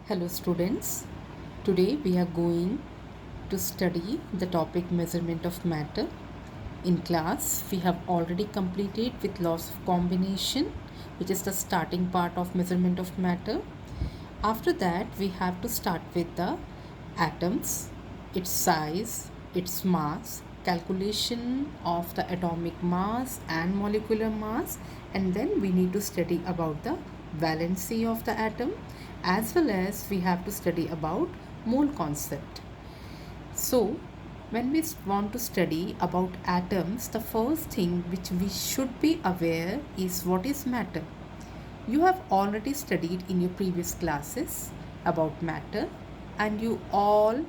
Hello students, today we are going to study the topic measurement of matter. In class, we have already completed with laws of combination, which is the starting part of measurement of matter. After that, we have to start with the atoms, its size, its mass, calculation of the atomic mass and molecular mass, and then we need to study about the valency of the atom, as well as we have to study about mole concept. So, when we want to study about atoms, the first thing which we should be aware is what is matter. You have already studied in your previous classes about matter, and you all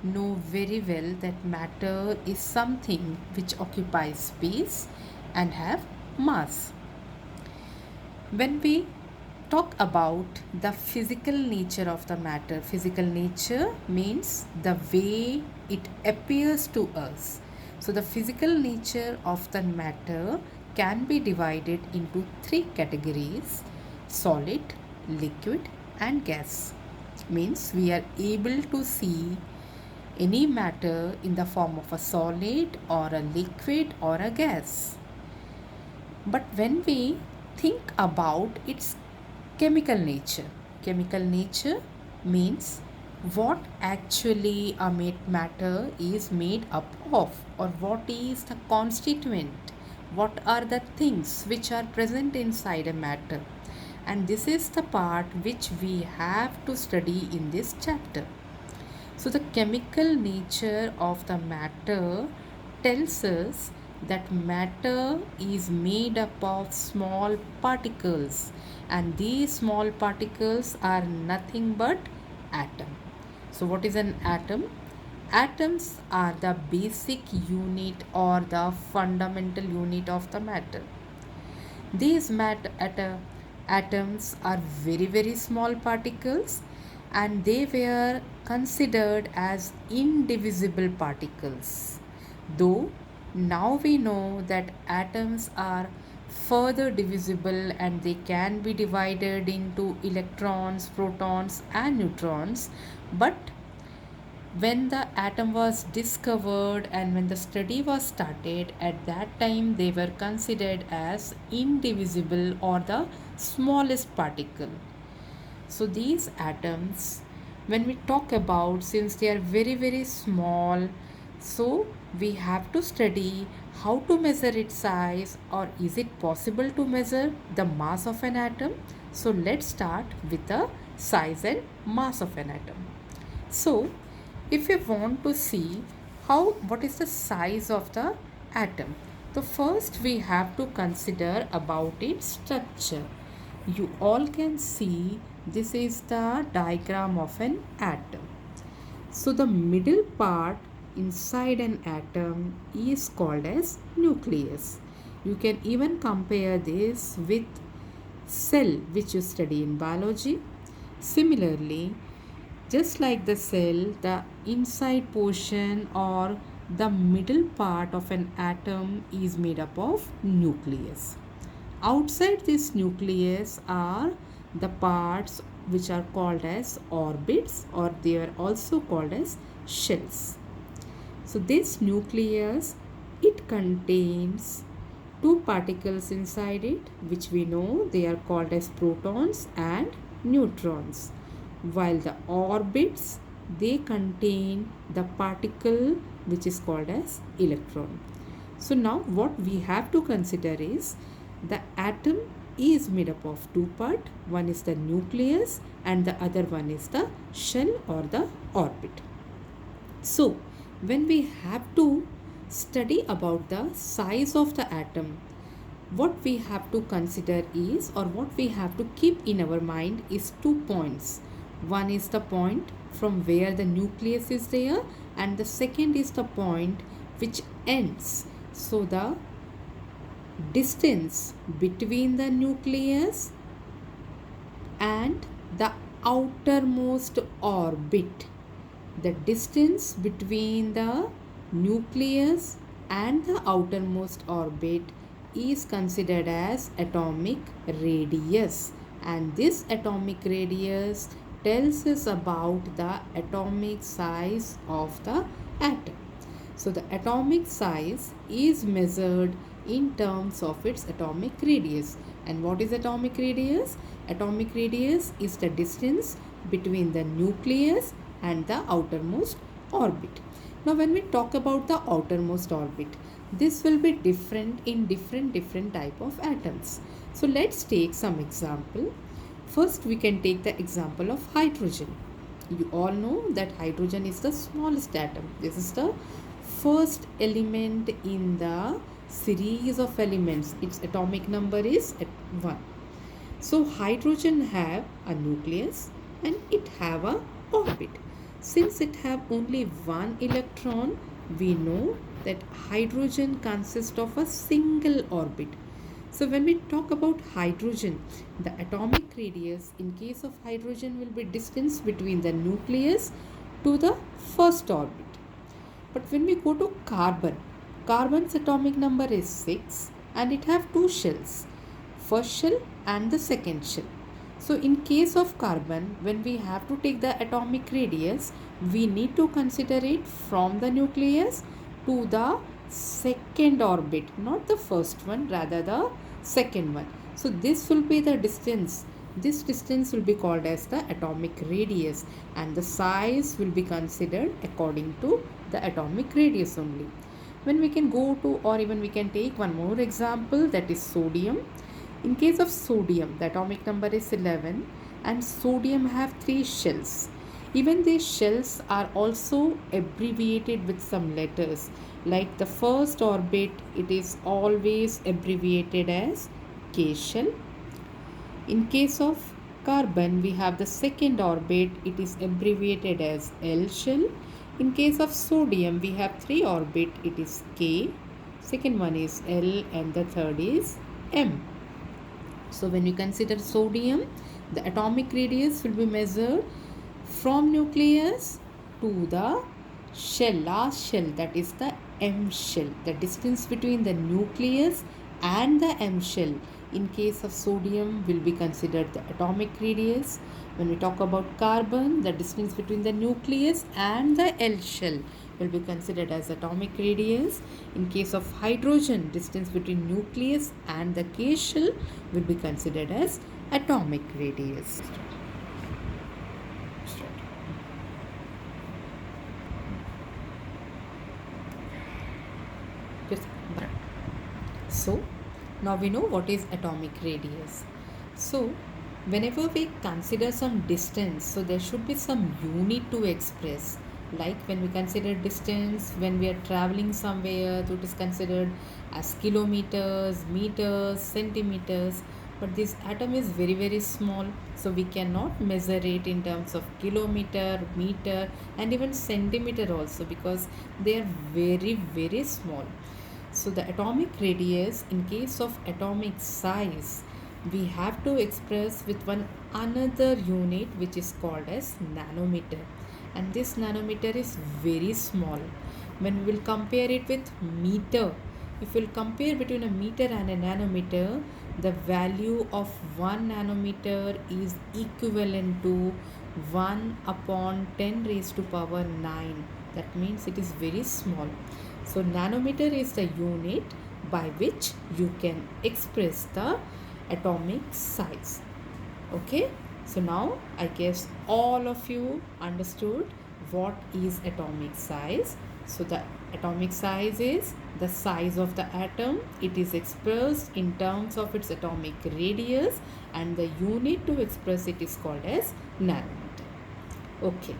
know very well that matter is something which occupies space and have mass. When we talk about the physical nature of the matter, physical nature means the way it appears to us. So the physical nature of the matter can be divided into three categories: solid, liquid and gas. Means we are able to see any matter in the form of a solid or a liquid or a gas. But when we think about its chemical nature means what actually a matter is made up of, or what is the constituent, what are the things which are present inside a matter. And this is the part which we have to study in this chapter. So, the chemical nature of the matter tells us that matter is made up of small particles, and these small particles are nothing but atom. So, what is an atom? Atoms are the basic unit or the fundamental unit of the matter. These atoms are very small particles, and they were considered as indivisible particles. Though now we know that atoms are further divisible and they can be divided into electrons, protons and neutrons, but when the atom was discovered and when the study was started, at that time they were considered as indivisible or the smallest particle. So these atoms, when we talk about, since they are very small, so we have to study how to measure its size, or is it possible to measure the mass of an atom. So let's start with the size and mass of an atom. So if we want to see what is the size of the atom, so first we have to consider about its structure. You all can see this is the diagram of an atom. So the middle part inside an atom is called as nucleus. You can even compare this with cell, which you study in biology. Similarly, just like the cell, the inside portion or the middle part of an atom is made up of nucleus. Outside this nucleus are the parts which are called as orbits, or they are also called as shells. So this nucleus, it contains two particles inside it, which we know they are called as protons and neutrons, while the orbits, they contain the particle which is called as electron. So now what we have to consider is the atom is made up of two parts. One is the nucleus and the other one is the shell or the orbit. So when we have to study about the size of the atom, what we have to consider is, or what we have to keep in our mind is 2 points. One is the point from where the nucleus is there, and the second is the point which ends. So the distance between the nucleus and the outermost orbit, the distance between the nucleus and the outermost orbit is considered as atomic radius, and this atomic radius tells us about the atomic size of the atom. So the atomic size is measured in terms of its atomic radius. And what is atomic radius? Atomic radius is the distance between the nucleus and the outermost orbit. Now when we talk about the outermost orbit, this will be different in different type of atoms. So let's take some example. First we can take the example of hydrogen. You all know that hydrogen is the smallest atom. This is the first element in the series of elements. Its atomic number is 1. So hydrogen have a nucleus and it have a orbit. Since it have only one electron, we know that hydrogen consists of a single orbit. So when we talk about hydrogen, the atomic radius in case of hydrogen will be distance between the nucleus to the first orbit. But when we go to carbon, carbon's atomic number is 6 and it have two shells, first shell and the second shell. So in case of carbon, when we have to take the atomic radius, we need to consider it from the nucleus to the second orbit, not the first one, rather the second one. So this will be the distance. This distance will be called as the atomic radius, and the size will be considered according to the atomic radius only. When we can go to, or even we can take one more example, that is sodium. In case of sodium, the atomic number is 11 and sodium have 3 shells. Even these shells are also abbreviated with some letters. Like the first orbit, it is always abbreviated as K shell. In case of carbon, we have the second orbit, it is abbreviated as L shell. In case of sodium, we have 3 orbit, it is K, second one is L and the third is M. So when you consider sodium, the atomic radius will be measured from nucleus to the shell, last shell, that is the M shell. The distance between the nucleus and the M shell in case of sodium will be considered the atomic radius. When we talk about carbon, the distance between the nucleus and the L shell will be considered as atomic radius. In case of hydrogen, distance between nucleus and the K shell will be considered as atomic radius. So now we know what is atomic radius. So whenever we consider some distance, so there should be some unit to express. Like when we consider distance, when we are traveling somewhere, so it is considered as kilometers, meters, centimeters. But this atom is very small, so we cannot measure it in terms of kilometer, meter, and even centimeter also, because they are very small. So the atomic radius, in case of atomic size, we have to express with one another unit which is called as nanometer, and this nanometer is very small. When we will compare it with meter, if we will compare between a meter and a nanometer, the value of 1 nanometer is equivalent to 1 upon 10 raised to power 9. That means it is very small. So nanometer is the unit by which you can express the atomic size. Okay, so now I guess all of you understood what is atomic size. So the atomic size is the size of the atom. It is expressed in terms of its atomic radius, and the unit to express it is called as nanometer. Okay,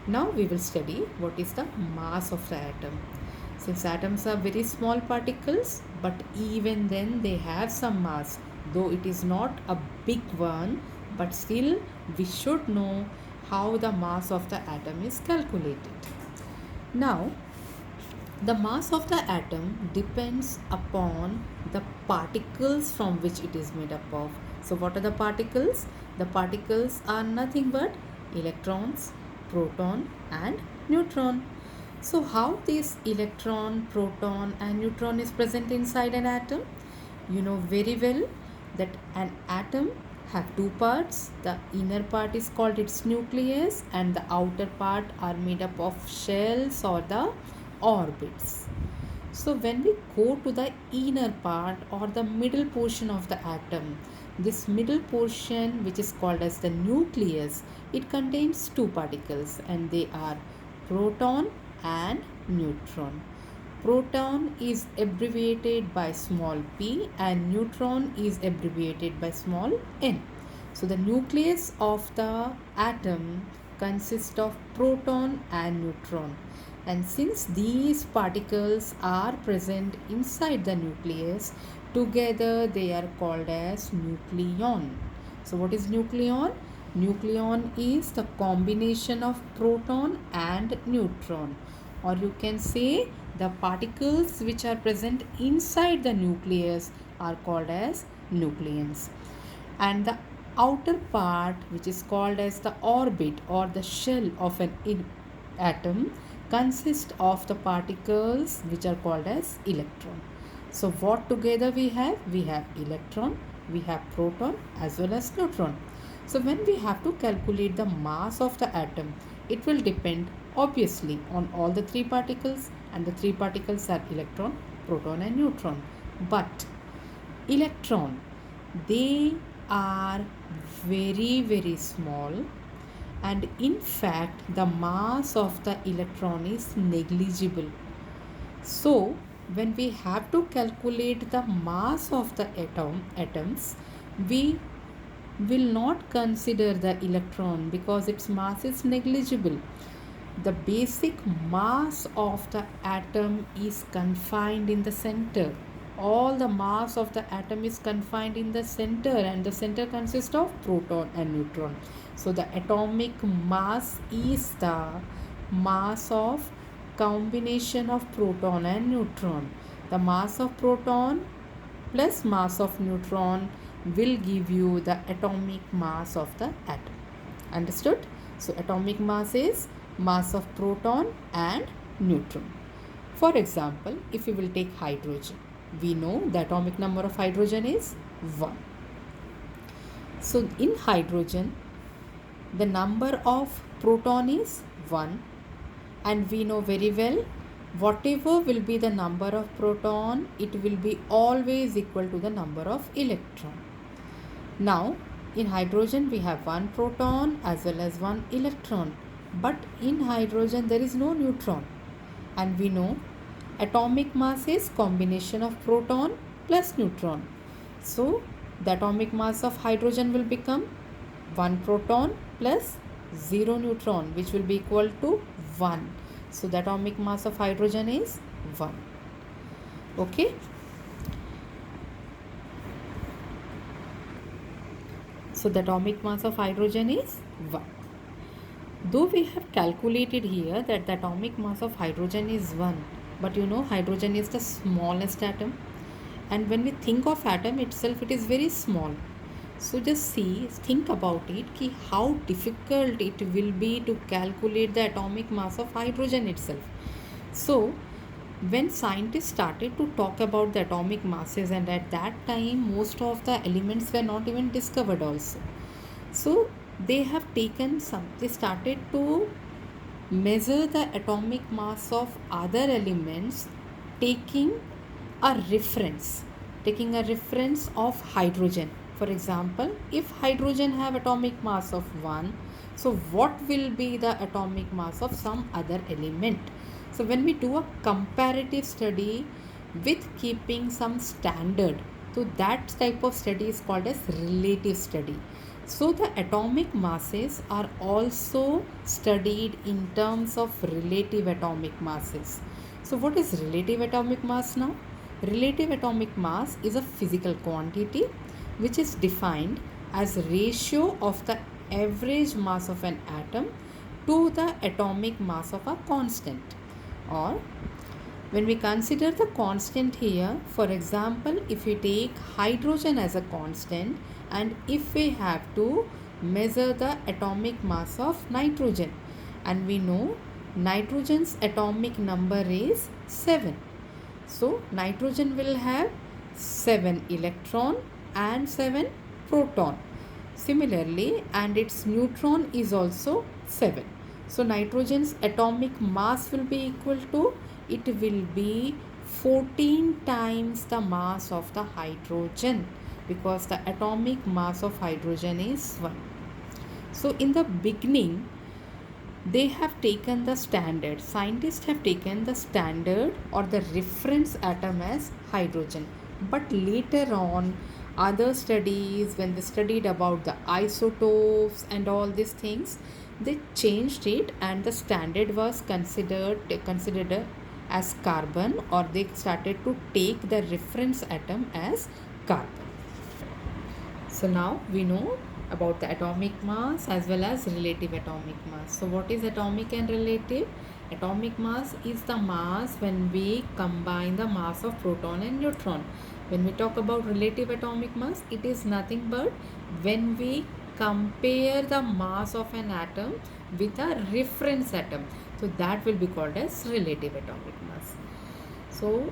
now we will study what is the mass of the atom. Since atoms are very small particles, but even then they have some mass, though it is not a big one, but still we should know how the mass of the atom is calculated. Now, the mass of the atom depends upon the particles from which it is made up of. So what are the particles? The particles are nothing but electrons, proton and neutron. So how this electron, proton and neutron is present inside an atom? You know very well that an atom have two parts. The inner part is called its nucleus and the outer part are made up of shells or the orbits. So when we go to the inner part or the middle portion of the atom, this middle portion, which is called as the nucleus, it contains two particles and they are proton and neutron. Proton is abbreviated by small p and neutron is abbreviated by small n. So the nucleus of the atom consists of proton and neutron. And since these particles are present inside the nucleus, together they are called as nucleon. So what is nucleon? Nucleon is the combination of proton and neutron, or you can say the particles which are present inside the nucleus are called as nucleons. And the outer part, which is called as the orbit or the shell of an atom, consists of the particles which are called as electron. So what together we have? We have electron, we have proton as well as neutron. So when we have to calculate the mass of the atom, it will depend obviously on all the three particles, and the three particles are electron, proton and neutron. But electron, they are very small, and in fact the mass of the electron is negligible. So when we have to calculate the mass of the atoms, we will not consider the electron because its mass is negligible. The basic mass of the atom is confined in the center. All the mass of the atom is confined in the center, and the center consists of proton and neutron. So the atomic mass is the mass of combination of proton and neutron. The mass of proton plus mass of neutron will give you the atomic mass of the atom. Understood? So atomic mass is mass of proton and neutron. For example, if we will take hydrogen, we know the atomic number of hydrogen is 1. So in hydrogen, the number of proton is 1, and we know very well whatever will be the number of proton, it will be always equal to the number of electron. Now in hydrogen we have 1 proton as well as 1 electron, but in hydrogen there is no neutron, and we know atomic mass is combination of proton plus neutron. So the atomic mass of hydrogen will become 1 proton plus 0 neutron, which will be equal to 1. So the atomic mass of hydrogen is 1. Okay. So the atomic mass of hydrogen is 1. Though we have calculated here that the atomic mass of hydrogen is 1, but you know hydrogen is the smallest atom, and when we think of atom itself, it is very small. So just think about it, how difficult it will be to calculate the atomic mass of hydrogen itself. So when scientists started to talk about the atomic masses, and at that time most of the elements were not even discovered also. So they started to measure the atomic mass of other elements taking a reference of hydrogen. For example, if hydrogen have atomic mass of 1, so what will be the atomic mass of some other element? So when we do a comparative study with keeping some standard, so that type of study is called as relative study. So the atomic masses are also studied in terms of relative atomic masses. So what is relative atomic mass now? Relative atomic mass is a physical quantity which is defined as ratio of the average mass of an atom to the atomic mass of a constant. Or when we consider the constant here, for example, if we take hydrogen as a constant, and if we have to measure the atomic mass of nitrogen, and we know nitrogen's atomic number is 7. So nitrogen will have 7 electron and 7 proton. Similarly, and its neutron is also 7. So nitrogen's atomic mass will be equal to, it will be 14 times the mass of the hydrogen, because the atomic mass of hydrogen is 1. So in the beginning, they have taken the standard, scientists have taken the standard or the reference atom as hydrogen, but later on other studies, when they studied about the isotopes and all these things, they changed it and the standard was considered as carbon, or they started to take the reference atom as carbon. So now we know about the atomic mass as well as relative atomic mass. So what is atomic and relative? Atomic mass is the mass when we combine the mass of proton and neutron. When we talk about relative atomic mass, it is nothing but when we compare the mass of an atom with a reference atom. So that will be called as relative atomic mass. So